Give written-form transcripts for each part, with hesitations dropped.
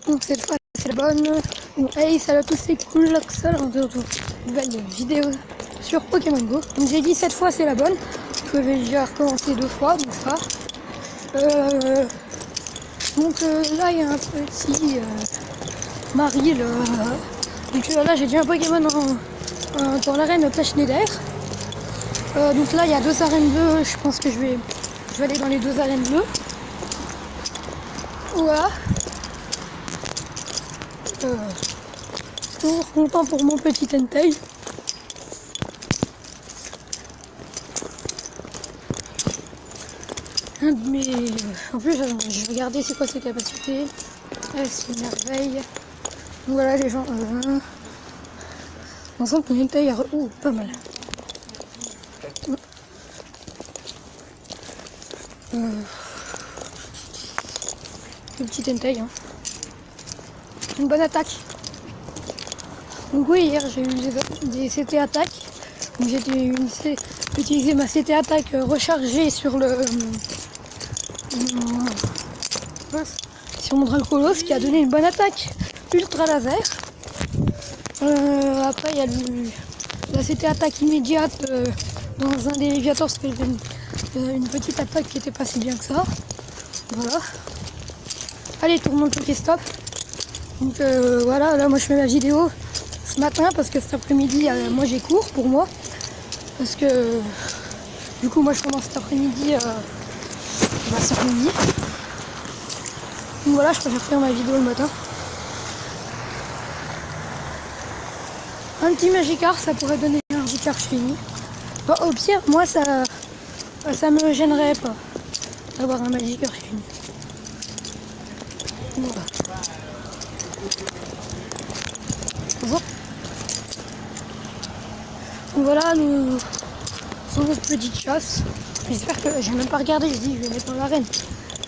Donc cette fois c'est la bonne. Donc hey, salut à tous, c'est cool, Loxol, on se retrouve une nouvelle vidéo sur Pokémon Go. Donc j'ai dit cette fois c'est la bonne. Je vais déjà recommencer 2 fois, donc ça. Là il y a un petit Maril. Donc là j'ai déjà un Pokémon dans l'arène Schneider. Donc là il y a 2 arènes bleues, je pense que je vais aller dans les 2 arènes bleues. Voilà. Toujours content pour mon petit Entei. En plus, je vais regarder c'est quoi ses capacités. C'est une merveille. Donc voilà les gens. Ensemble, mon Entei a pas mal. Le petit Entei. Hein. Une bonne attaque. Donc oui, hier j'ai eu des CT attaques. Donc j'ai utilisé ma CT attaque rechargée sur sur mon Dracolos qui a donné une bonne attaque ultra laser. Après il y a la CT attaque immédiate dans un des Léviators parce que j'ai une petite attaque qui était pas si bien que ça. Voilà. Allez, tout le monde Pokéstop. Donc voilà, là moi je fais ma vidéo ce matin parce que cet après-midi moi j'ai cours pour moi. Parce que du coup moi je commence cet après-midi cet après-midi. Donc voilà, je préfère faire ma vidéo le matin. Un petit Magikarp, ça pourrait donner un Magikarp fini. Bon, au pire, moi ça me gênerait pas d'avoir un Magikarp fini. Voilà. Bon. Donc voilà, nous sur notre petite chasse. J'espère que j'ai même pas regardé, je dis je vais mettre dans l'arène.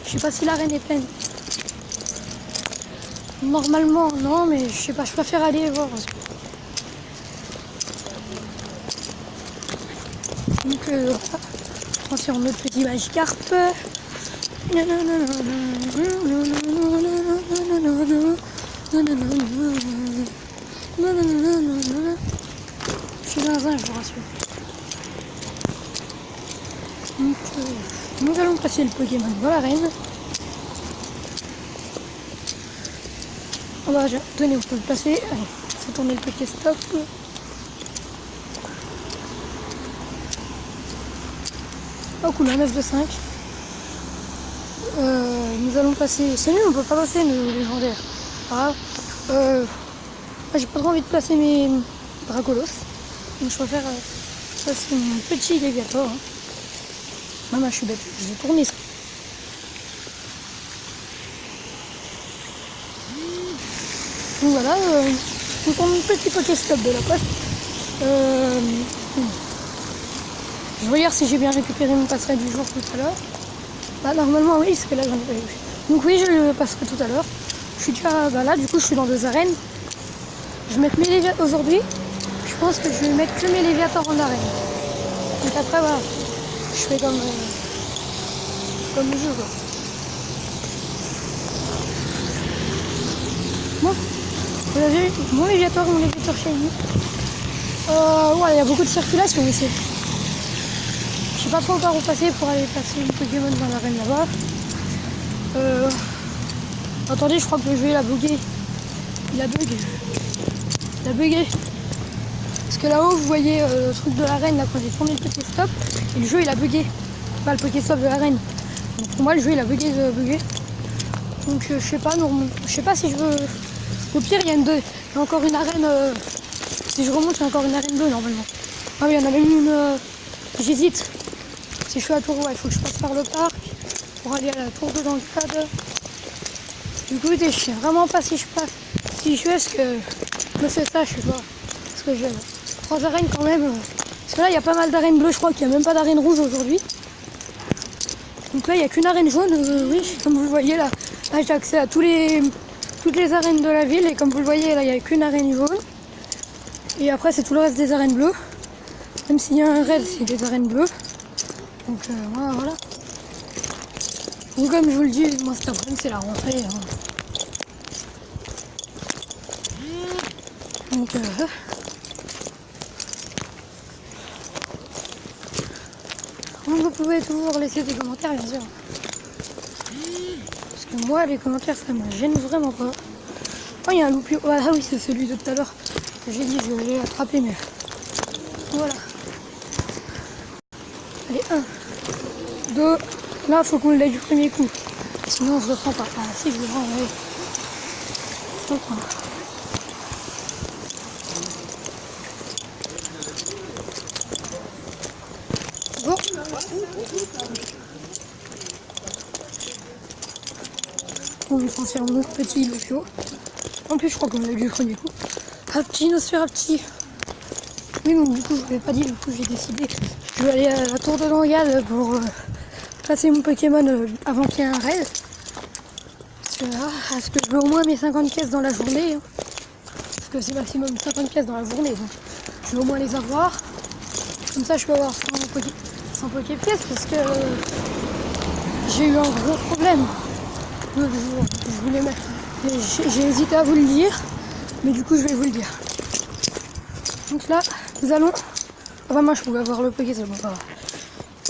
Je sais pas si l'arène est pleine. Normalement non, mais je sais pas, je préfère aller voir. Donc on prend sur notre petit Magikarp. Je suis dans un, je vous rassure. Donc, nous allons passer le Pokémon dans l'arène. Tenez, on peut le passer. Allez, c'est tourner le Pokéstop. Oh cool, un 9 de 5. Nous allons passer. C'est nul, on peut pas passer nos légendaires. Ah, moi j'ai pas trop envie de placer mes Dracolos. Donc je préfère passer mon petit Léviator. Hein. Maman, je suis bête, j'ai tourné ça. Donc voilà, on tourne un petit Pokéstop de la poste. Je regarde si j'ai bien récupéré mon passerai du jour tout à l'heure. Bah normalement oui, parce que là j'en ai pas eu. Donc oui, je le passerai tout à l'heure. Je suis déjà là, du coup je suis dans 2 arènes. Je vais mettre mes Léviators aujourd'hui. Je pense que je vais mettre que mes Léviators en arène. Donc après voilà, je fais comme le jeu quoi. Bon, vous avez vu, mon Léviator shiny. Ouais, il y a beaucoup de circulation ici. Je sais pas trop par où passer pour aller passer une Pokémon dans l'arène là-bas. Attendez, je crois que le jeu il a bugué. Il a bugué. Parce que là-haut, vous voyez le truc de l'arène là quand j'ai tourné le Pokéstop. Et le jeu il a bugué. Pas le Pokéstop de l'arène. Donc pour moi le jeu il a bugué. Donc je sais pas, si je veux. Au pire il y a encore une arène. Si je remonte, il y a encore une arène bleue normalement. Ah oui, il y en a même une. J'hésite. Si je suis à Tour, il faut que je passe par le parc pour aller à la tour de Dankad. Du coup, je sais vraiment pas si je passe. Si je fais ce que je fais ça, je sais pas. Parce que j'ai 3 arènes quand même. Parce que là, il y a pas mal d'arènes bleues, je crois qu'il n'y a même pas d'arène rouge aujourd'hui. Donc là, il n'y a qu'une arène jaune. Oui, comme vous le voyez là j'ai accès à toutes les arènes de la ville. Et comme vous le voyez, là, il n'y a qu'une arène jaune. Et après, c'est tout le reste des arènes bleues. Même s'il y a un raid, c'est des arènes bleues. Donc voilà. Donc comme je vous le dis, moi cet après-midi c'est la rentrée. Hein. Donc vous pouvez toujours laisser des commentaires, bien sûr. Parce que moi, les commentaires, ça me gêne vraiment pas. Oh, il y a un loup plus haut. Ah oui, c'est celui de tout à l'heure. J'ai dit, je vais l'attraper, mais voilà. Allez, 1, 2. Là, faut qu'on l'aille du premier coup. Sinon, je le prends pas. Ah, si, je le prends, oui. Je le prends. Bon. On lui transfère mon petit loup. En plus, je crois qu'on l'a eu du premier coup. Raptinosphère, petit. Oui, donc du coup, je vous l'ai pas dit, du coup, j'ai décidé. Je vais aller à la tour de Langade pour passer mon Pokémon avant qu'il y ait un raid. Parce que je veux au moins mes 50 pièces dans la journée. Hein. Parce que c'est maximum 50 pièces dans la journée. Donc, je veux au moins les avoir. Comme ça, je peux avoir 100 Poké-pièces parce que j'ai eu un gros problème l'autre jour. Je voulais mettre. J'ai hésité à vous le dire, mais du coup, je vais vous le dire. Donc là, nous allons. Enfin, moi, je pouvais avoir le Poké, c'est bon, ça va.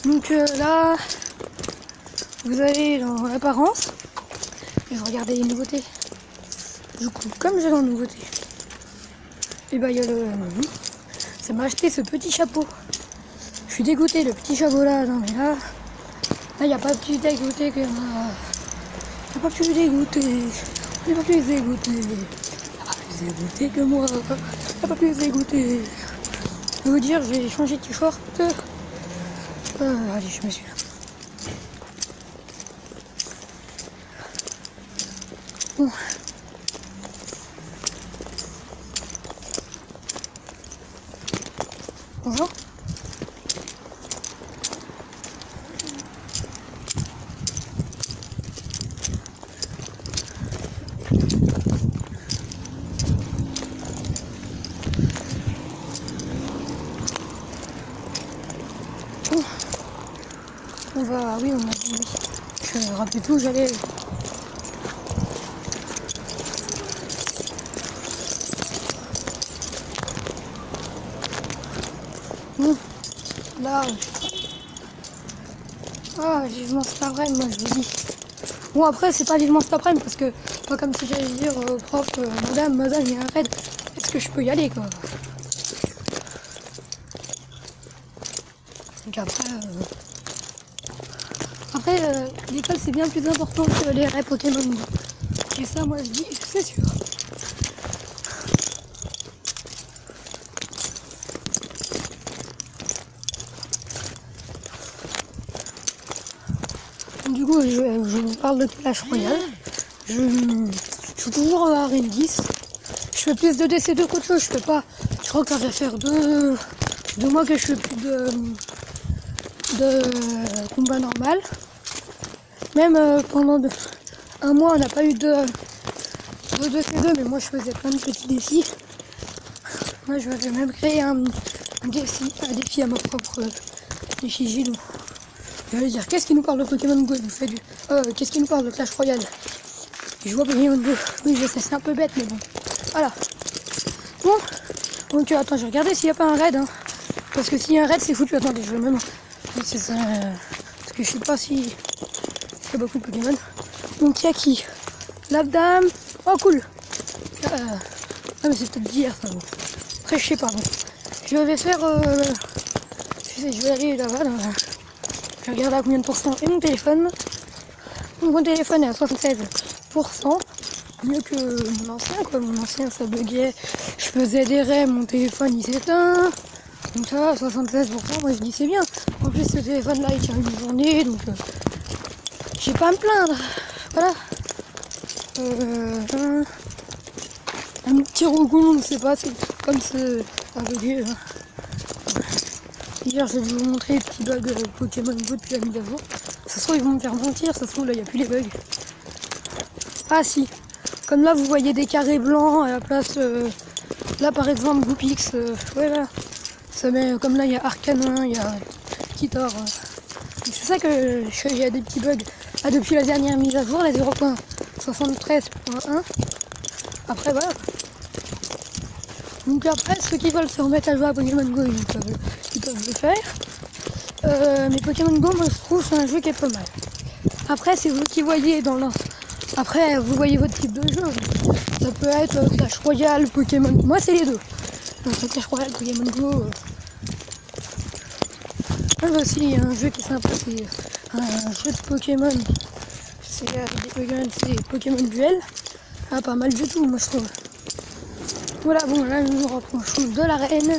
Donc là, vous allez dans l'apparence et vous regardez les nouveautés. Du coup, comme j'ai la nouveauté, et bah il y a le. Ça m'a acheté ce petit chapeau. Je suis dégoûté, le petit chapeau là. Non mais là, il n'y a pas plus dégoûté que moi. Il n'y a pas plus dégoûté. Il n'y a pas plus dégoûté. Il n'y a pas plus dégoûté que moi. Il n'y a pas plus dégoûté. Je vais vous dire, j'ai changé de t-shirt. Allez, je me suis là. Bon. Bonjour. Bon. On va... Oui, on a dit oui. Je me rappelle plus où j'allais. Bon. Là... Ah, vivement cet après-midi, moi je vous dis. Bon après c'est pas vivement cet après-midi parce que pas comme si j'allais dire au prof, madame, il y a un raid, est-ce que je peux y aller quoi. Donc après, l'école c'est bien plus important que les raids Pokémon Go. Et ça moi je dis, c'est sûr. Du coup, je vous parle de Clash Royale. Je suis toujours à Arène 10. Je fais plus de DC2 qu'autre chose. Je fais pas. Je crois que ça va faire deux mois que je fais plus de combat normal. Même pendant un mois, on n'a pas eu de DC2, mais moi je faisais plein de petits défis. Moi, je vais même créer un défi à ma propre défi Gilou. Je vais dire, qu'est-ce qui nous parle de Pokémon Go? Qu'est-ce qui nous parle de Clash Royale? Et je vois Pokémon Go. Oui, je sais, c'est un peu bête, mais bon. Voilà. Bon. Donc, attends, je vais regarder s'il n'y a pas un raid. Hein. Parce que s'il y a un raid, c'est foutu. Attendez, je vais même. C'est ça. Parce que je sais pas si. Il y a beaucoup de Pokémon. Donc, il y a qui? Labdam. Oh, cool. Ah, mais c'est peut-être d'hier, ça. Bon. Après, je sais pas. Bon. Je vais faire. Je vais aller là-bas. Là. Je regarde à combien de pourcents est mon téléphone. Mon téléphone est à 76%. Mieux que mon ancien, quoi. Mon ancien, ça buguait. Je faisais des raids, mon téléphone, il s'éteint. Donc ça, 76%, moi je dis c'est bien. En plus, ce téléphone-là, il tient une journée, donc j'ai pas à me plaindre. Voilà. Un petit rougon, je sais pas, c'est comme ce... un bugué. Hier, je vais vous montrer les petits bugs Pokémon Go depuis la mise à jour. Ça se trouve, ils vont me faire mentir. Ça se trouve, là, il n'y a plus les bugs. Ah, si. Comme là, vous voyez des carrés blancs à la place... là, par exemple, Goopix. Ouais, là. Ça met, comme là, il y a Arcanin, il y a Kitor. C'est ça que il y a des petits bugs. Ah, depuis la dernière mise à jour, la 0.73.1. Après, voilà. Donc après, ceux qui veulent se remettre à jouer à Pokémon Go, ils peuvent le faire. Mais Pokémon Go, moi je trouve c'est un jeu qui est pas mal. Après, c'est vous qui voyez dans l'un. Après, vous voyez votre type de jeu. Ça peut être Clash Royale, Pokémon. Moi, c'est les deux. Donc, Clash Royale, Pokémon Go. Aussi, un jeu qui est sympa, c'est un jeu de Pokémon. C'est c'est Pokémon Duel. Ah, pas mal du tout, moi je trouve. Voilà, bon, là, nous nous rapprochons de l'arène.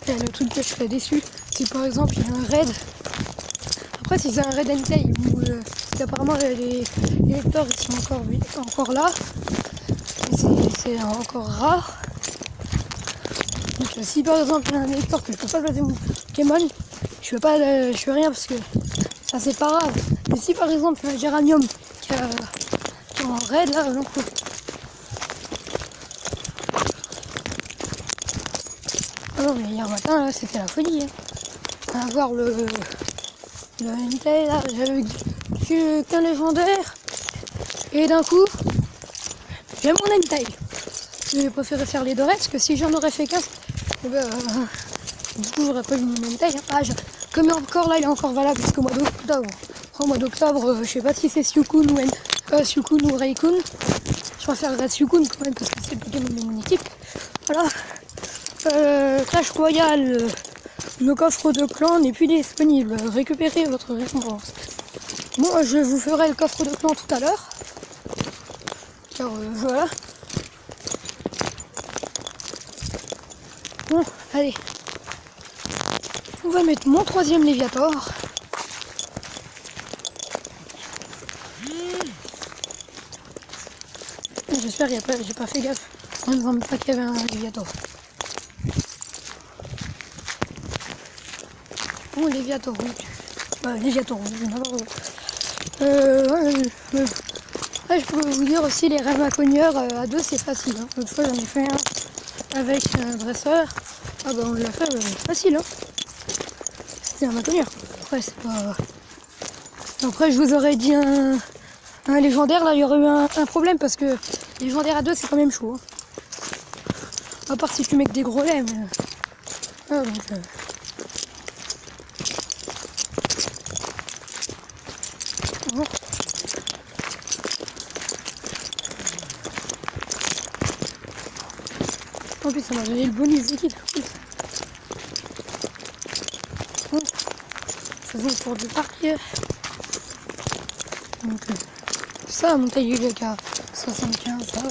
Et le truc que je serais déçu, c'est par exemple, il y a un raid. Après, si c'est un raid Entei, où apparemment les lecteurs ils sont encore là, c'est encore rare. Donc, si par exemple, il y a un lecteur que je peux pas placer mon Pokémon, je fais rien parce que ça c'est pas grave. Mais si par exemple, il y a un Géranium qui est en raid, là, j'en peux. Ah non, mais hier matin, là, c'était la folie. Hein. À voir le Entei, là, j'avais qu'un légendaire. Et d'un coup, j'ai mon Entei. J'ai préféré faire les deux raids, parce que si j'en aurais fait qu'un, du coup, j'aurais pas eu mon Entei. Hein. Ah, comme encore là, il est encore valable jusqu'au mois d'octobre. Au mois d'octobre, je sais pas si c'est Suicune ou Raikun. Je préfère Suicune quand même, parce que c'est le Pokémon de mon équipe. Voilà. Clash Royale, le coffre de clan n'est plus disponible. Récupérez votre récompense. Bon, je vous ferai le coffre de clan tout à l'heure. Car voilà. Bon, allez. On va mettre mon 3e Léviator. J'espère que j'ai pas fait gaffe. On ne me semble pas qu'il y avait un Léviator. Bon, Léviator rouge. Léviator rouge, je je peux vous dire aussi les rêves macogneurs à 2 c'est facile. Hein. L'autre fois j'en ai fait un avec un dresseur. Ah bah on l'a fait facile. Hein. C'était un macogneur. Après c'est pas. Après je vous aurais dit un légendaire, là il y aurait eu un problème parce que légendaire à 2 c'est quand même chaud. Hein. À part si tu mets que des gros laits. Mais... Ah, donc, bon. En plus ça m'a donné le bonus d'équipe. Bon. Faisons pour du parc. Donc ça, mon taille il est à 75, ça va.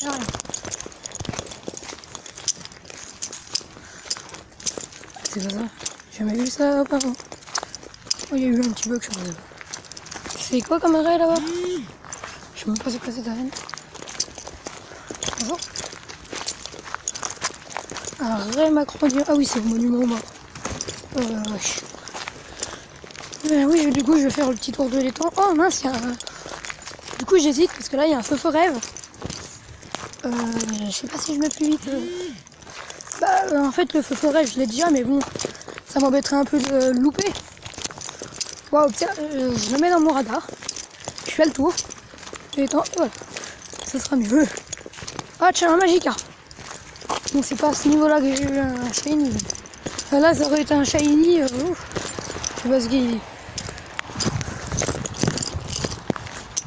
Voilà. C'est pas ça. J'ai jamais vu ça avant. Oh, il y a eu un petit bug, je sais pas. C'est quoi comme arrêt là-bas? Je sais même pas c'est quoi cette arène. Bonjour. Arrêt Macronia. Ah oui, c'est le monument mort. Oui, du coup, je vais faire le petit tour de l'étang. Oh mince, il y a un... Du coup, j'hésite parce que là, il y a un feu rêve. Je sais pas si je mets plus vite. En fait, le feu rêve, je l'ai déjà, mais bon, ça m'embêterait un peu de le louper. Waouh, tiens, je le mets dans mon radar. Je fais le tour. L'étang, voilà. Ça sera mieux. Ah, tiens, un Magikarp. Donc, c'est pas à ce niveau-là que j'ai eu un shiny. Là, ça aurait été un shiny. Je sais pas ce qu'il.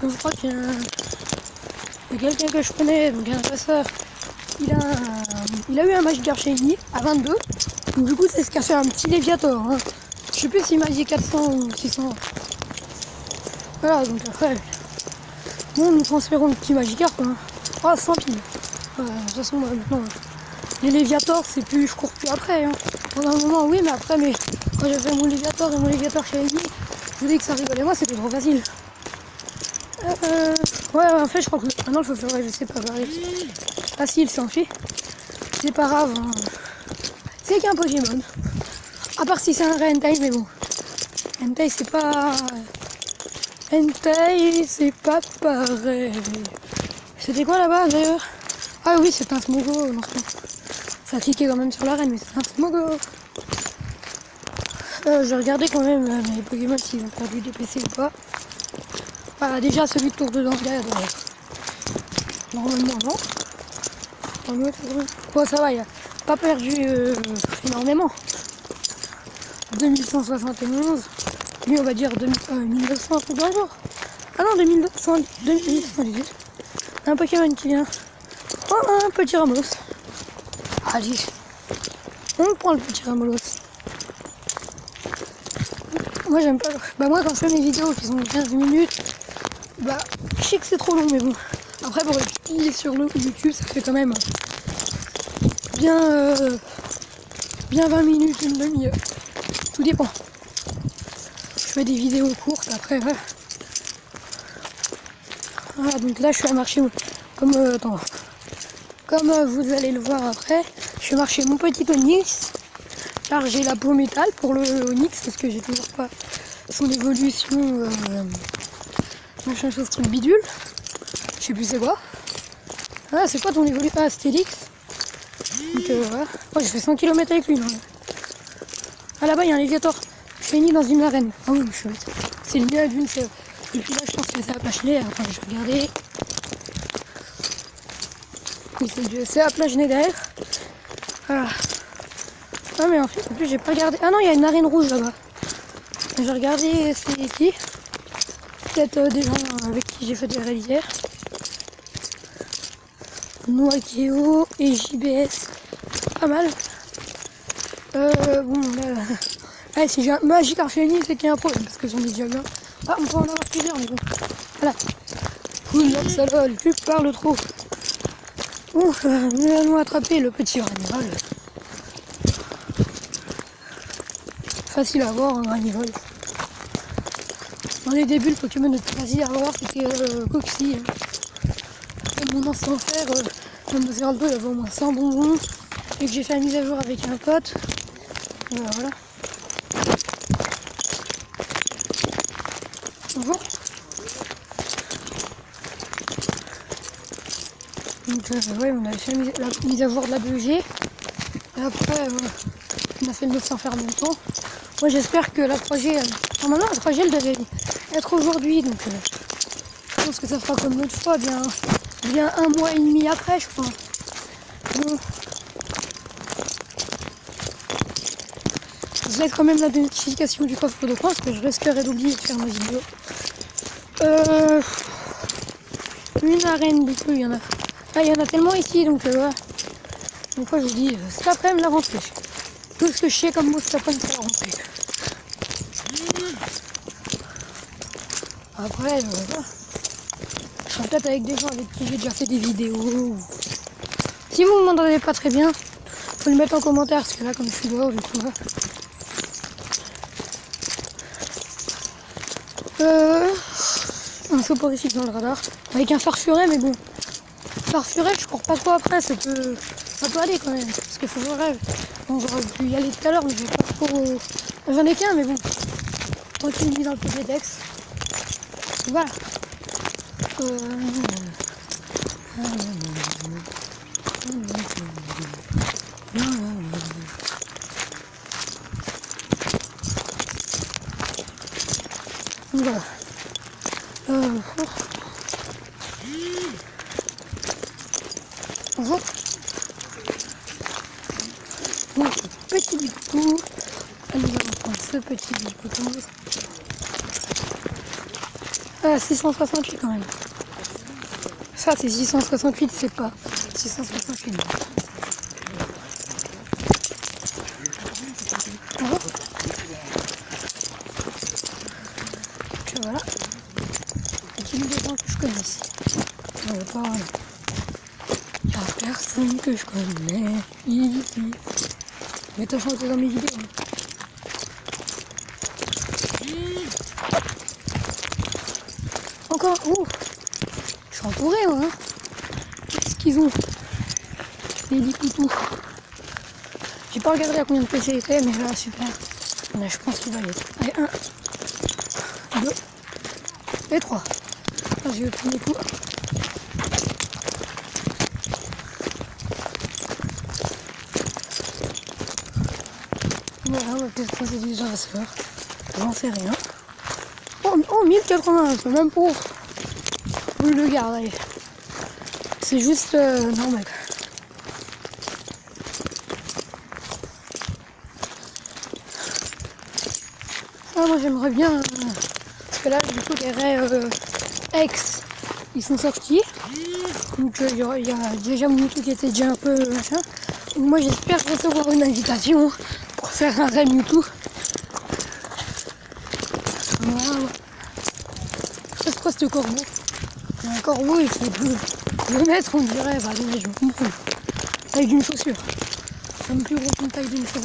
Je crois qu'il y a quelqu'un que je connais, donc un chasseur, il a eu un Magikarp shiny à 22, donc du coup c'est ce qui a fait un petit Léviator, hein. Je sais plus s'il m'a dit 400 ou 600, voilà, donc après, bon, nous transférons le petit Magikarp, hein. Oh, 100 piles, de toute façon maintenant, les Léviators c'est plus, je cours plus après, hein. Pendant un moment oui, mais après, quand j'ai fait mon Léviator et mon Léviator shiny, je vous dis que ça rigolait, moi c'était trop facile. Ouais, en fait, je crois que maintenant le feu je sais pas pareil. Ah si, il s'enfuit. C'est pas grave. Hein. C'est qu'un Pokémon. À part si c'est un vrai Entei, mais bon. Entei, c'est pas. Entei, c'est pas pareil. C'était quoi là-bas d'ailleurs? Ah oui, c'est un Smogo. Non, ça a cliqué quand même sur l'arène, mais c'est un Smogo. Je regardais quand même mes Pokémon s'ils ont perdu des PC ou pas. Déjà celui de tour de Dangade, normalement non. Bon, ça va, il a pas perdu énormément. 2171. Lui, on va dire 1900 tout un jour. Ah non, 2218. Un Pokémon qui vient. Oh, un petit Ramos. Allez. On prend le petit Ramolos. Moi, j'aime pas. Bah, moi, quand je fais mes vidéos qui sont 15 minutes, bah, je sais que c'est trop long, mais bon. Après, pour les publier sur le YouTube, ça fait quand même bien 20 minutes, une demi-heure. Tout dépend. Je fais des vidéos courtes après, voilà. Voilà, donc là je suis à marcher comme vous allez le voir après, je suis marché mon petit Onix, car j'ai la peau métal pour le Onix parce que j'ai toujours pas son évolution machin chose truc bidule. Je sais plus c'est quoi. Ah, c'est quoi ton évolution? Ah, Stélix. Donc voilà. Oh, j'ai fait 100 km avec lui. Non. Ah, là-bas il y a un alligator. Je suis ni dans une arène. Ah oui, je suis bête. C'est le mien d'une sève. Et puis là, je pense que c'est à Plage-Nez. Attends, je vais regarder. Oui, c'est à Plage-Nez derrière. Voilà. Ah, mais en plus, j'ai pas regardé. Ah non, il y a une arène rouge là-bas. J'ai regardé c'est qui. Peut-être des gens avec qui j'ai fait des raids hier. Noakeo et JBS. Pas mal. Bon, là. Ouais, si j'ai un Magic Archénie, c'est qu'il y a un problème, parce que j'en ai déjà bien. Ah, on peut en avoir plusieurs, mais bon. Voilà. Cool, ça lol, tu parles trop. Ouf, nous allons attraper le petit Ranivol. Facile à voir, un Ranivol. Dans les débuts, le Pokémon le plus facile à voir, c'était Coxy. Et mon ancien enfer, même Zeraldo, il avait au moins 100 bonbons. Et que j'ai fait la mise à jour avec un pote. Voilà. Bonjour. Donc ouais, on avait fait la mise à jour de la BG. Et après, on a fait le 900 faire en même temps. Moi j'espère que la 3G, normalement la 3G elle devait être aujourd'hui, donc je pense que ça fera comme l'autre fois, bien 1 mois et demi après, je crois. Bon. Je laisse quand même la notification du coffre de coin parce que je risquerais d'oublier de faire ma vidéo. Une arène du coup, il y en a. Ah, il y en a tellement ici, donc voilà. Donc moi je vous dis, cet après-midi la rentrée. Tout ce que je sais comme mot cet après-midi c'est la rentrée. Après, voilà. Je serai peut-être avec des gens avec qui j'ai déjà fait des vidéos. Si vous ne m'entendez pas très bien, faut le mettre en commentaire parce que là comme je suis dehors du coup. Voilà. Un soporifique dans le radar avec un farfuret, mais bon, farfuret je cours pas trop après, ça peut aller quand même parce qu'il faut que je rêve. Bon, j'aurais pu y aller tout à l'heure, mais j'ai pas trop. J'en ai qu'un, mais bon, tant qu'il est mis dans le Pokédex, voilà. Voilà. Bonjour. Moi, ce petit bicoutou. Allez, on va prendre ce petit bicoutou. Ah, 668 quand même. Ça, c'est 668, c'est pas 668. Bonjour. Donc, voilà. Petit des gens que je connais ici. Il n'y a personne que je connais ici. Mais t'as chanté dans mes vidéos. Encore. Ouh. Je suis entouré, moi. Hein. Qu'est-ce qu'ils ont? Des licoutous. J'ai pas regardé à combien de PC était, mais là, super. Là, je pense qu'il va y être. Allez, 1, 2 et 3. Là, j'ai eu le premier coup. Voilà, on va peut-être passer du Jaraseur. J'en sais rien. Oh, 1080, c'est même pour. Vous le gardez. C'est juste normal. moi j'aimerais bien, parce que là du coup les raies ex, ils sont sortis. Donc il y a déjà Mewtwo qui était déjà un peu machin. Donc moi j'espère recevoir une invitation pour faire un ray Mewtwo. Voilà. C'est quoi ce corbeau? Un corbeau il fait 2 mètres on dirait, bah non mais je comprends. Taille d'une chaussure. C'est un plus gros qu'une taille d'une chaussure.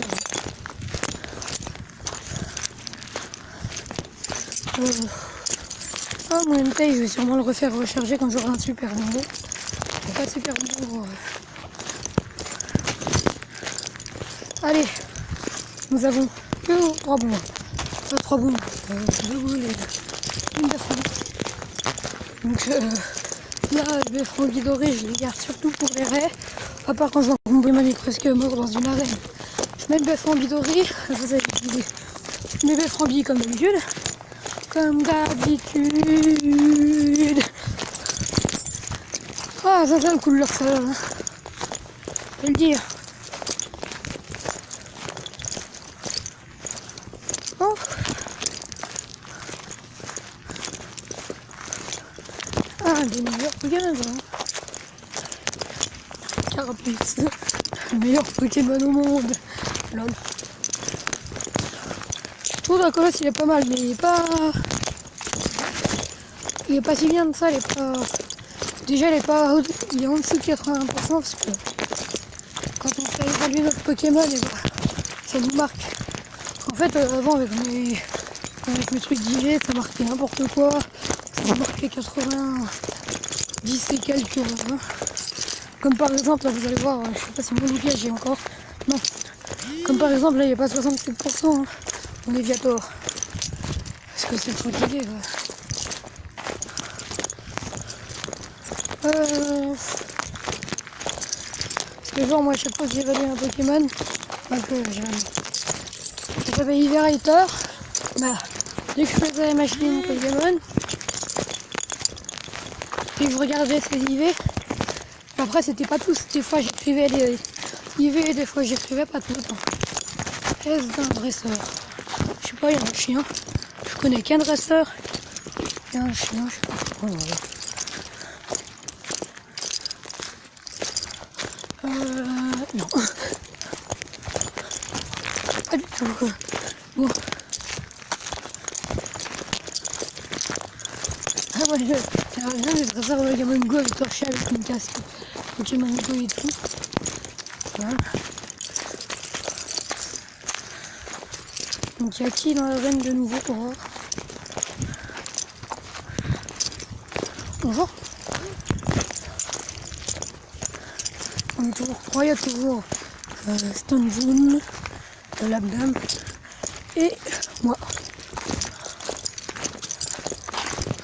Mon MTI, je vais sûrement le refaire recharger quand j'aurai un super nouveau. J'ai pas de super nouveau. Allez, nous avons que 3 boules. Pas 3 boules, 2 boules et une beffroi. Donc là, le beffroi doré, je les garde surtout pour les raies. À part quand je vois que mon Pokémon est presque mort dans une arène. Je mets le beffroi doré, vous avez dit mes beffroi comme d'habitude. Comme d'habitude. Ah, ça fait le couleur ça. Hein. Je vais le dire. Oh. Ah, des meilleurs Pokémon. Carapuce. Le meilleur Pokémon au monde. Lol. Je trouve la colosse il est pas mal, mais il est pas si bien de ça, il est pas. Déjà il est en dessous de 80% parce que quand on fait évaluer notre Pokémon, et bah, ça nous marque. En fait avant avec mes trucs d'IG, ça marquait n'importe quoi. Ça marquait 90 et quelques. Hein. Comme par exemple, là vous allez voir, je sais pas si mon outil j'ai encore. Non. Comme par exemple là il n'y a pas 67%. Hein. On est Viator. Parce que c'est trop guidé. Parce que genre moi à chaque fois que j'évalue un Pokémon, j'avais Liberator, bah dès que je faisais machiner mon Pokémon, et que je regardais ses IV, après c'était pas tous, des fois j'écrivais les IV et des fois j'écrivais pas tout le temps. Est-ce d'un dresseur? Je sais pas, il y a un chien. Je connais qu'un dresseur. Il y a un chien, je sais pas. Oh, voilà. Non. Pas du tout. Bon. Ah ouais, j'aimerais bien des dresseurs Pokémon Go avec torché avec une casque Pokémon Go et tout. Voilà. Donc il y a qui dans l'arène de nouveau pour voir? Bonjour. On est toujours 3, il y a toujours Stone Zone, Labdam et moi.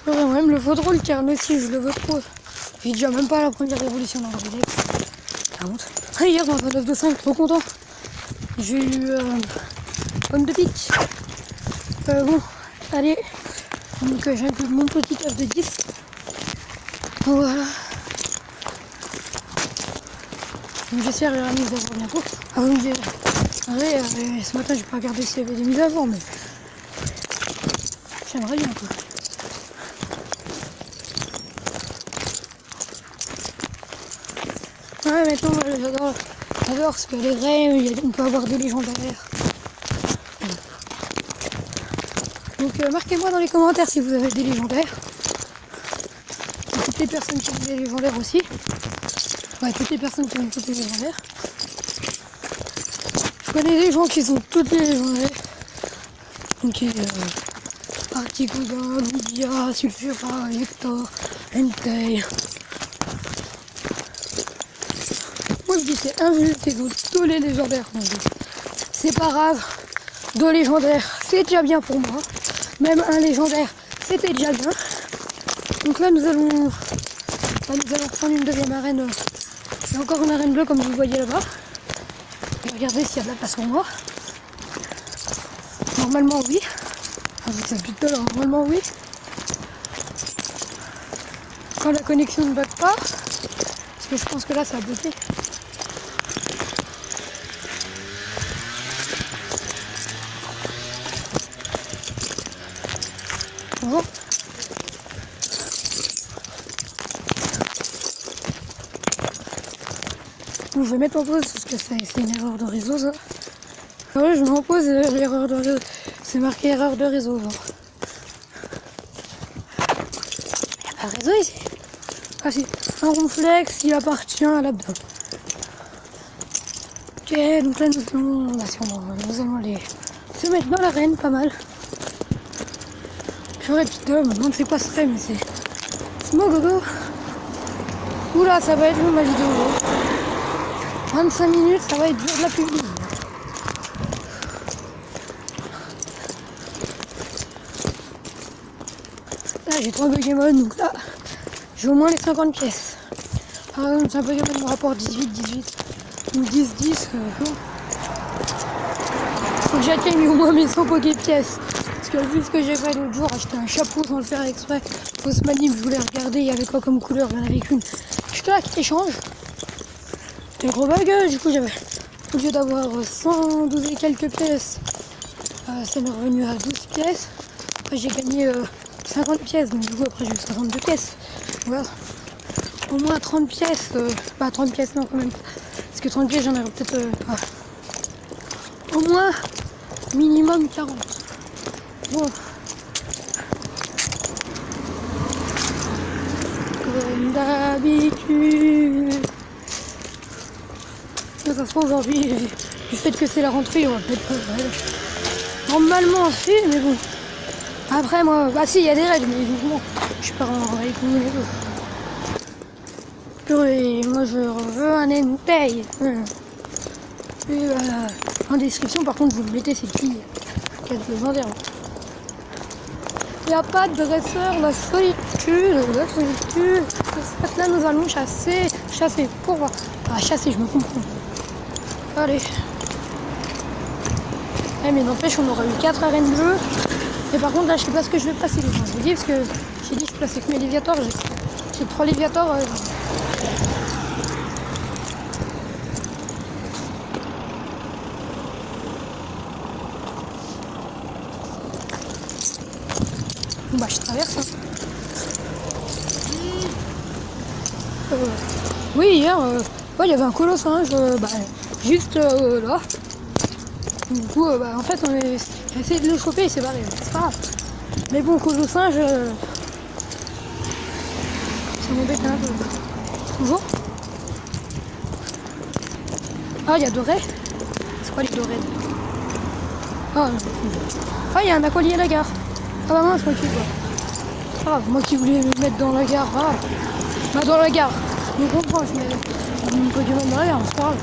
Je ferais même le Vaudrôle car aussi je le veux trop. J'ai déjà même pas la première évolution dans le Pokédex. La honte. Ah, hier dans un 9 de 5, trop content. J'ai eu pomme de pique. Bon, allez. Donc j'ai un peu mon petit œuf de 10. Voilà. Donc j'espère qu'il y aura une mise à jour bientôt. Ah vous me direz. Allez, ce matin j'ai pas regardé s'il y avait des mises à jour, mais j'aimerais bien quoi. Ouais, maintenant j'adore parce que les raies, on peut avoir des légendaires. Donc marquez-moi dans les commentaires si vous avez des légendaires. Et toutes les personnes qui ont des légendaires aussi. Ouais, toutes les personnes qui ont toutes les légendaires. Je connais des gens qui ont toutes les légendaires. Donc Articuno, Lugia, Sulfura, Hector, Entei. Moi je dis c'est injuste, c'est tous les légendaires. C'est pas grave, 2 légendaires, c'est déjà bien pour moi. Même un légendaire, c'était déjà bien. Donc là nous allons prendre une deuxième arène. Il y a encore une arène bleue comme vous le voyez là-bas. Regardez s'il y a de la place pour moi. Normalement oui. Ça depuis tout à l'heure, normalement oui. Quand la connexion ne bug pas. Parce que je pense que là ça a bugué. Bon, je vais mettre en pause parce que c'est une erreur de réseau ça. Ouais, je mets en pause l'erreur de réseau. C'est marqué erreur de réseau genre. Il n'y a pas de réseau ici. Ah si, un ronflex, il appartient à l'abdomen. Ok, donc là nous allons aller se mettre dans l'arène, pas mal. J'aurais putain, maintenant c'est quoi ce rêve, mais c'est mon gogo. Oula, ça va être long ma vidéo. 25 minutes, ça va être dur de la publier. Là j'ai 3 Pokémon, donc là j'ai au moins les 50 pièces. Par exemple, c'est un Pokémon me rapporte 18, ou 10. Faut que j'atteigne au moins mes 100 Poké-pièces. Parce que vu ce que j'ai fait l'autre jour, acheter un chapeau sans le faire exprès, fausse manip, je voulais regarder, il y avait quoi comme couleur, il y en avait qu'une. Je te la échange. C'était un gros bug, du coup j'avais, au lieu d'avoir 112 et quelques pièces, ça m'est revenu à 12 pièces. Après j'ai gagné 50 pièces, donc du coup après j'ai eu 62 pièces. Voilà. Au moins 30 pièces, pas 30 pièces non quand même. Parce que 30 pièces j'en avais peut-être pas. Au moins minimum 40. Bon. Comme d'habitude. De toute façon aujourd'hui, du fait que c'est la rentrée, on va peut-être pas. Normalement si, mais bon. Après moi, bah si il y a des règles, mais bon, je suis pas en règle comme les autres. Et moi je veux un Entei. Et en description par contre vous le mettez c'est qui quête légendaire. Il n'y a pas de dresseur, la solitude. Là nous allons chasser pour voir. Ah chasser je me comprends. Allez. Eh mais n'empêche on aura eu 4 arènes bleues. Et par contre là je sais pas ce que je vais placer les gens. Je vous dis parce que j'ai dit que je plaçais que mes Léviators. J'ai 3 Léviators. Bah je traverse. Hein. Oui hier, il y avait un colossinge juste là. Du coup en fait j'ai essayé de le choper et c'est barré. C'est pas grave. Mais bon colossinge ça m'embête un peu. Bonjour. Ah il y a doré. C'est quoi les dorés? Ah il y a un aqualier à la gare. Ah bah moi je m'occupe quoi. Ah moi qui voulais me mettre dans la gare. Ah. Bah dans la gare. Je me comprends, je mets mon Pokémon dans la gare, c'est pas grave.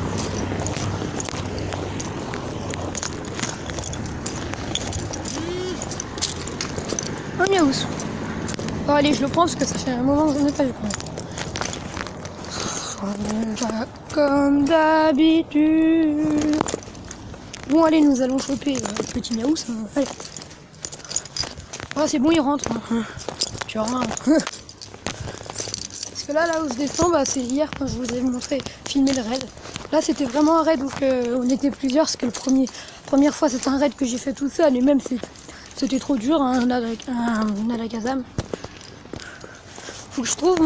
Un Miaous. Bon allez je le prends parce que ça fait un moment que je n'ai pas vu. Comme d'habitude. Bon allez nous allons choper le petit Miaous. Allez. Ah c'est bon il rentre. Tu vois rien. Parce que là où je descends, c'est hier quand je vous ai montré filmer le raid. Là c'était vraiment un raid où on était plusieurs, parce que première fois c'était un raid que j'ai fait tout seul et même c'était trop dur, un Alakazam. Faut que je trouve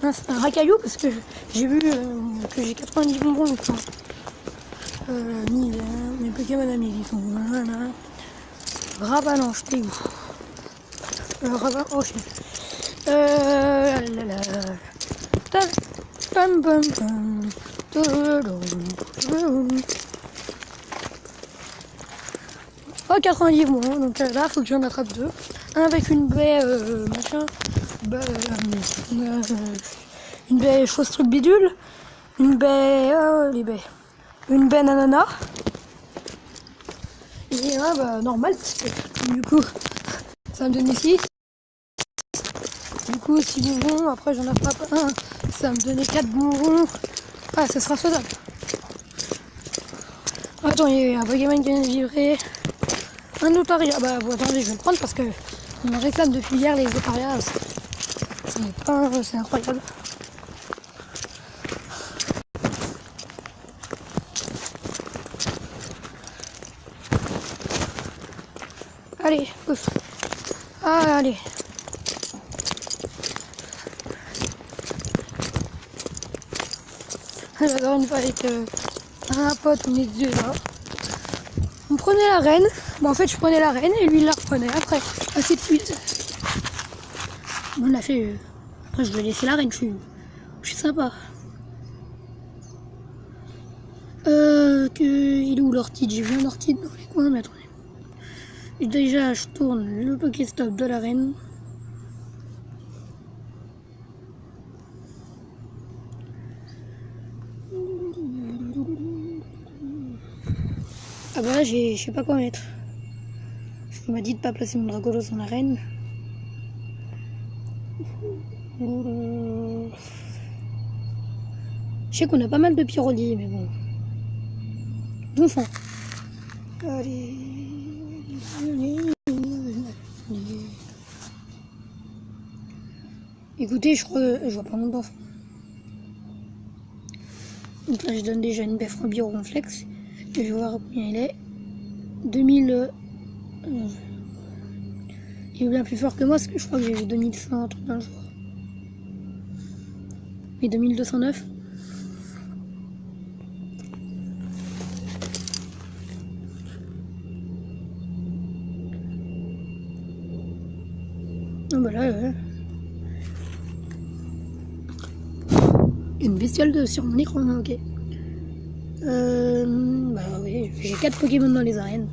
un racaillou parce que j'ai vu que j'ai 90 bonbons donc mes Pokémon amis ils sont voilà. Ravalanche, t'es où? Oh je Oh 90 bon, donc là faut que j'en attrape 2. Un avec une baie une baie chose truc bidule, une baie les baies. Une baie ananas. Et un normal parce que du coup ça me donne ici. Du coup 6 bonbons, après j'en attrape un, ça me donnait 4 bonbons. Ah ça sera faisable. Attends, il y a un Pokémon qui vient de vibrer. Un Otaria, attendez je vais le prendre parce que on me réclame depuis hier les Otarias. C'est incroyable. Allez, ouf. Ah, allez. J'adore une fois avec un pote, on est deux là. On prenait la reine. Bon, en fait, je prenais la reine et lui, il la reprenait après. Ainsi de suite. On l'a fait. Après, je lui ai laissé la reine. Je suis sympa. Il est où l'ortide? J'ai vu un ortide dans les coins, mais attendez. Et déjà, je tourne le Pokéstop de la reine. Ah bah là, je sais pas quoi mettre. Parce qu'on m'a dit de pas placer mon Dragolos dans la reine. Je sais qu'on a pas mal de pyroliers, mais bon. Donphan. Allez. Écoutez, je vois pas mon Donphan. Donc là, je donne déjà une baffe en Bironflex. Et je vais voir combien il est. 2000. Il est bien plus fort que moi, parce que je crois que j'ai eu 2100 un truc dans le jour. Oui, 2209. Ah bah là, une bestiole sur mon écran, ok. Bah oui, j'ai 4 Pokémon dans les arènes.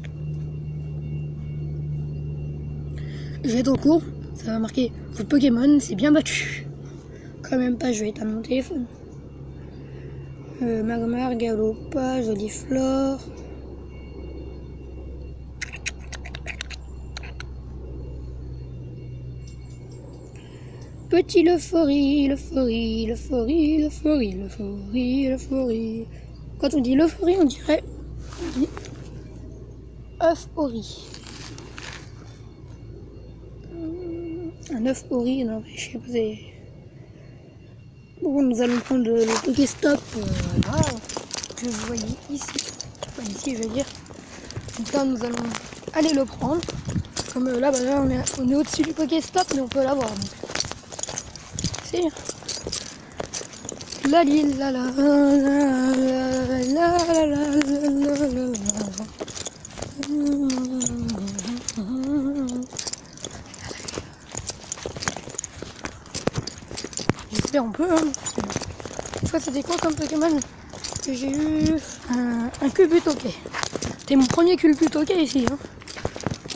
Je vais être au cours, ça va marquer votre Pokémon c'est bien battu. Quand même pas, je vais éteindre mon téléphone. Magmar, Galopa, Joliflore. Petit Lefori. Quand on dit Lefori, on dirait œuf-ori. Un œuf-ori, non, je sais pas. Bon, nous allons prendre le Pokéstop que vous voyez ici. Enfin, ici, je veux dire. Donc là, nous allons aller le prendre. Comme là, bah, là on est au-dessus du Pokéstop, mais on peut l'avoir. C'est la li la la la. J'espère on peut. Une fois, c'était quoi comme Pokémon que j'ai eu? Un Culbutoke. C'était mon premier Culbutoke ici.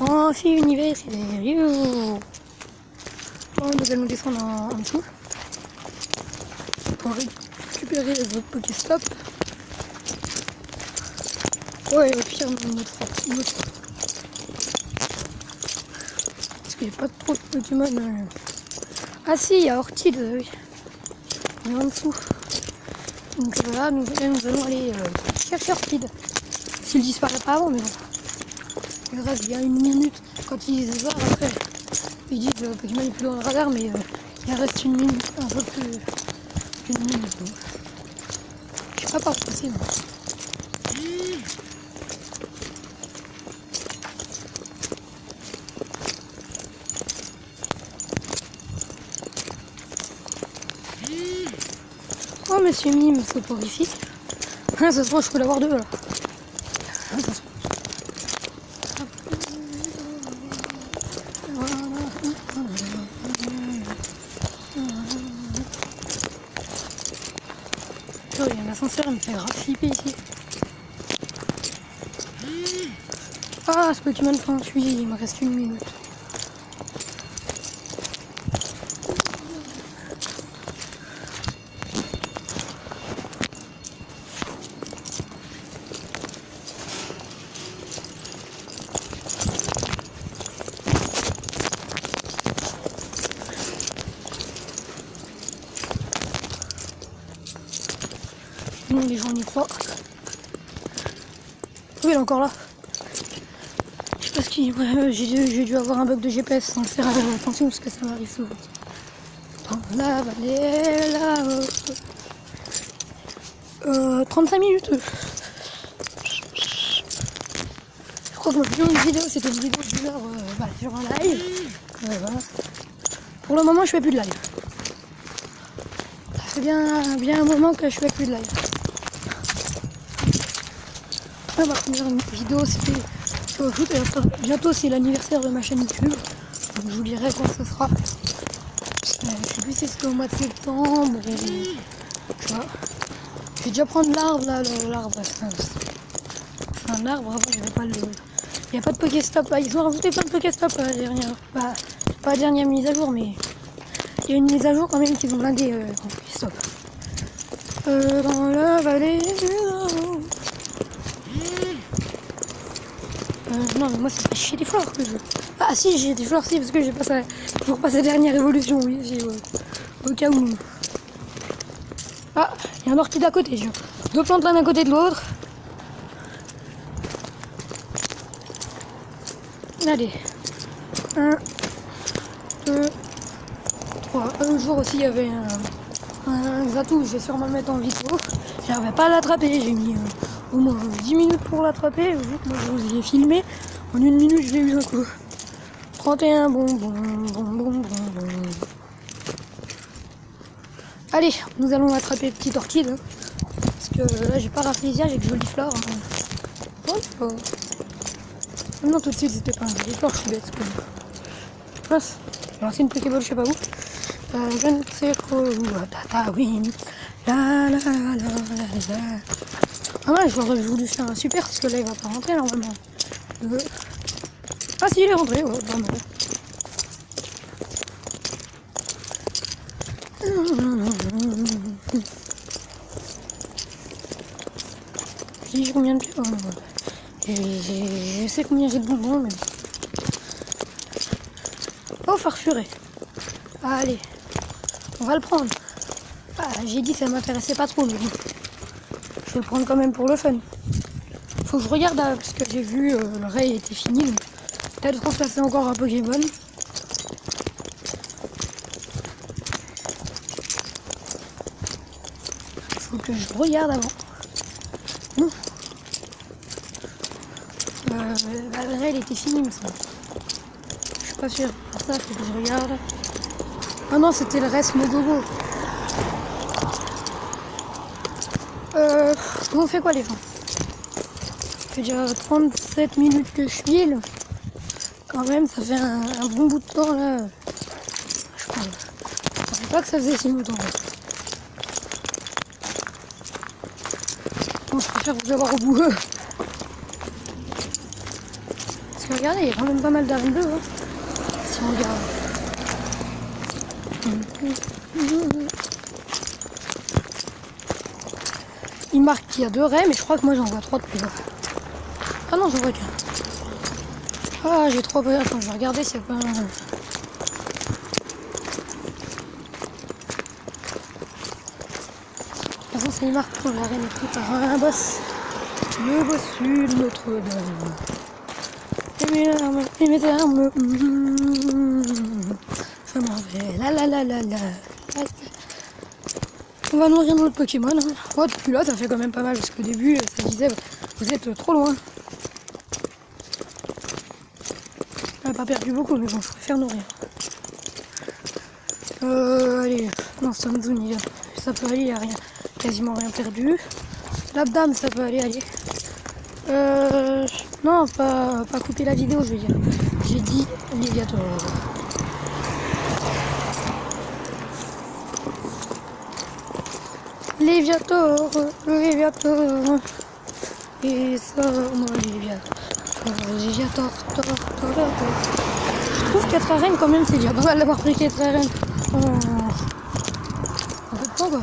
Oh, c'est universitaire. Bon, nous allons descendre en dessous pour récupérer votre Pokéstop. Ouais, au pire, notre. Parce qu'il n'y a pas trop de Pokémon. Ah si, il y a Orchid, oui. Il est en dessous. Donc voilà, nous allons aller chercher Orchid. S'il disparaît pas avant, mais bon. Il reste bien 1 minute. Quand ils se barrent après, ils disent que le Pokémon est plus dans le radar, mais il reste 1 minute, un peu plus d'1 minute. Donc. Je sais pas par où passer, moi. Oh, monsieur Mime, c'est horrifique. Ça se trouve, je peux l'avoir 2 là. Oh, il y a un ascenseur, il me fait grave flipper ici. Ah, ce Pokémon 38, il me reste 1 minute. Non, les gens n'y croient. Oui, il est encore là. Je sais pas ce qu'il... Ouais, j'ai dû avoir un bug de GPS sans faire attention parce que ça m'arrive souvent. Dans la vallée là-haut. 35 minutes. Je crois que ma plus longue vidéo, c'était une vidéo d'1 heure sur un live. Voilà. Pour le moment, je fais plus de live. Ça fait bien un moment que je fais plus de live. Ma première vidéo c'était sur le foot et bientôt c'est l'anniversaire de ma chaîne YouTube. Donc je vous dirai quand ce sera. Je sais plus si c'est au mois de septembre ou... Tu vois. Je vais déjà prendre l'arbre là, l'arbre. C'est un arbre, avant je vais pas le... Il n'y a pas de Pokéstop, là. Ils ont rajouté plein de Pokéstop la dernière. Bah, pas la dernière mise à jour, mais il y a une mise à jour quand même qu'ils ont blindé en Pokéstop. Dans la vallée du Nord. Non, mais moi ça fait chier des fleurs que je veux. Ah si, j'ai des fleurs, si, parce que j'ai pas toujours pas sa dernière évolution, oui, si, au cas où. Ah, il y a un orchide à côté, je... Deux plantes l'un à côté de l'autre. Allez. 1, 2, 3. Un jour aussi, il y avait un Xatou, je vais sûrement le mettre en vidéo. J'arrivais pas à l'attraper, j'ai mis au moins 10 minutes pour l'attraper. Moi, je vous ai filmé. En 1 minute, je l'ai eu d'un coup. 31 bonbons. Allez, nous allons attraper petite orchide. Hein, parce que là, j'ai pas Rafflesia, j'ai que jolie fleur. Hein. Oh. Non, tout de suite, c'était pas un joli fleur, je suis bête. Mince, j'ai lancé une Pokéball, je sais pas où. Je ne sais trop où. Tata, oui. La la la la la. Ah ouais, j'aurais voulu faire un super parce que là, il va pas rentrer normalement. Ah si, il est rentré, ouais, pardon. J'ai combien de pieds? Je sais combien j'ai de bonbons, mais... Oh, farfuré. Allez, on va le prendre. Ah, j'ai dit que ça m'intéressait pas trop, mais bon. Je vais le prendre quand même pour le fun. Faut que je regarde, parce que j'ai vu le raid était fini, donc peut-être remplacer encore un Pokémon. Faut que je regarde avant. Non. Le raid était fini, mais ça. Je suis pas sûr. Pour ça, faut que je regarde. Ah non, c'était le reste Mogogo. On fait quoi les gens? Ça fait déjà 37 minutes que je file. Quand même, ça fait un bon bout de temps là. Je pensais pas que ça faisait si longtemps. Bon, je préfère vous avoir au bout. Parce que regardez, il y a quand même pas mal d'arènes bleues. Hein, si on regarde. Il marque qu'il y a 2 raies, mais je crois que moi j'en vois 3 depuis là. Ah non, j'en vois qu'un. Ah, j'ai 3 raies. Attends, je vais regarder s'il n'y a pas un... De toute façon, ça y marque pour l'arène est pris par un boss. Le bossu de Notre-Dame. Et mes armes. Je m'en vais. La. On va nourrir notre Pokémon. Hein. Oh, depuis là, ça fait quand même pas mal. Parce qu'au début, ça disait, vous êtes trop loin. On n'a pas perdu beaucoup, mais bon, je préfère nourrir. Allez. Non, Samzuni, ça peut aller, il n'y a rien. Quasiment rien perdu. L'Abdam, ça peut aller, allez. Non, pas couper la vidéo, je veux dire. J'ai dit Léviator. Léviator. Et ça, moi, Léviator. Je trouve 4 arènes, quand même, c'est déjà pas mal d'avoir pris 4 arènes. Un peu de temps, quoi.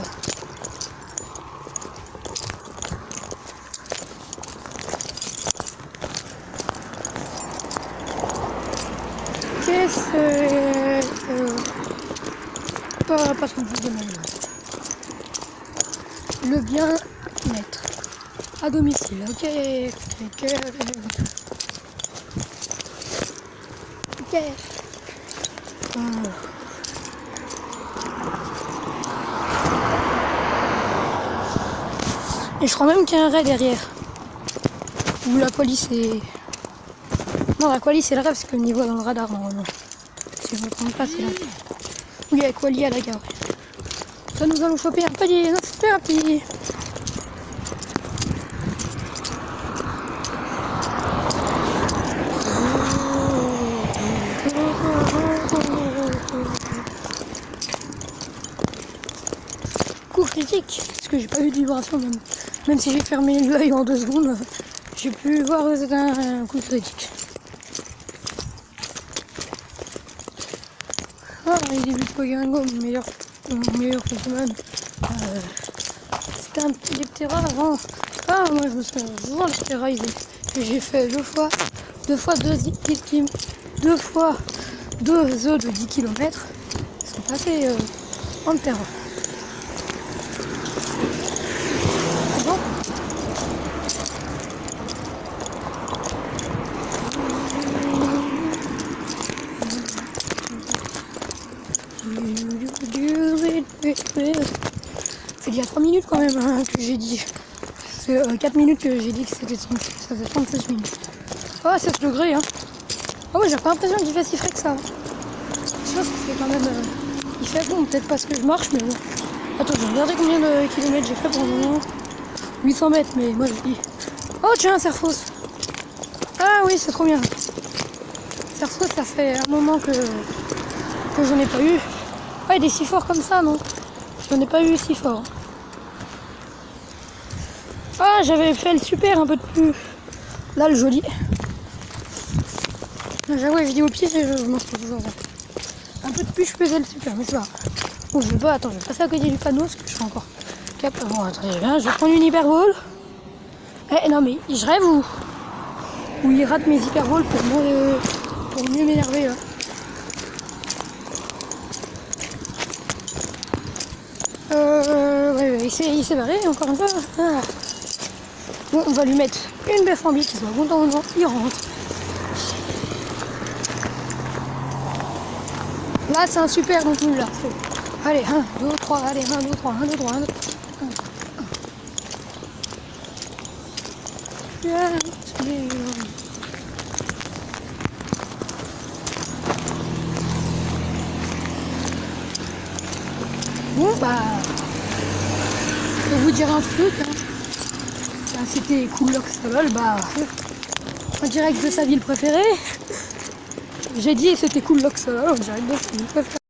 Pas trop de mal. Le bien-être à domicile, ok. Et je crois même qu'il y a un raid derrière. Où la police est... Non, la Quali c'est le rêve, parce que le niveau dans le radar normalement. Si je ne me trompe pas, c'est là. Oui, avec Quali à la gare. Ça, nous allons choper un palier, non, c'est un palier. critique, parce que j'ai pas eu de vibration même si j'ai fermé l'œil en 2 secondes, j'ai pu voir que c'était un coup critique. Ah, les débuts de Pokémon Go, meilleur Pokémon. C'était des petits rares avant. Ah, moi je me souviens souvent les petits rares que j'ai fait 2 fois 2 fois 2 œufs de 10 km. Ils sont passés en terre. C'est bon. C'est il y a 3 minutes quand même hein, que j'ai dit. C'est 4 minutes que j'ai dit que c'était 30. Ça fait 36 minutes. Oh, 16 degrés hein. Oh, ouais, j'ai pas l'impression qu'il fait si frais que ça. Je pense que c'est quand même. Il fait bon, peut-être parce que je marche, mais bon. Attends, je vais regarder combien de kilomètres j'ai fait pour le moment. 800 mètres, mais moi je dis. Oh, tiens, Serfos. Ah oui, c'est trop bien. Serfos, ça fait un moment que j'en ai pas eu. Ouais, des si forts comme ça, non. J'en ai pas eu si fort. Ah, j'avais fait le super un peu de plus. Là, le joli. J'avoue, je dis au pied, je m'en trouve toujours. Un peu de plus, je faisais le super, mais c'est pas. Bon, je vais pas, attends, je vais passer à côté du panneau parce que je suis encore cap. Bon, attendez, je vais prendre une hyperbole. Eh, non, mais je rêve ou il rate mes hyperboles pour mieux m'énerver là. Ouais, il s'est barré encore une fois. Ah. Bon, on va lui mettre une baffe en biais qui soit content ou non, il rentre. Là, c'est un super donc nul là. Allez, 1, 2, 3, allez, 1, 2, 3, 1, 2, 3, 1, 2, 3. Bon, bah, je vais vous dire un truc. Hein. Bah, c'était Cool Loxol, bah, en direct de sa ville préférée. J'ai dit c'était Cool Loxol, en direct de sa ville préférée.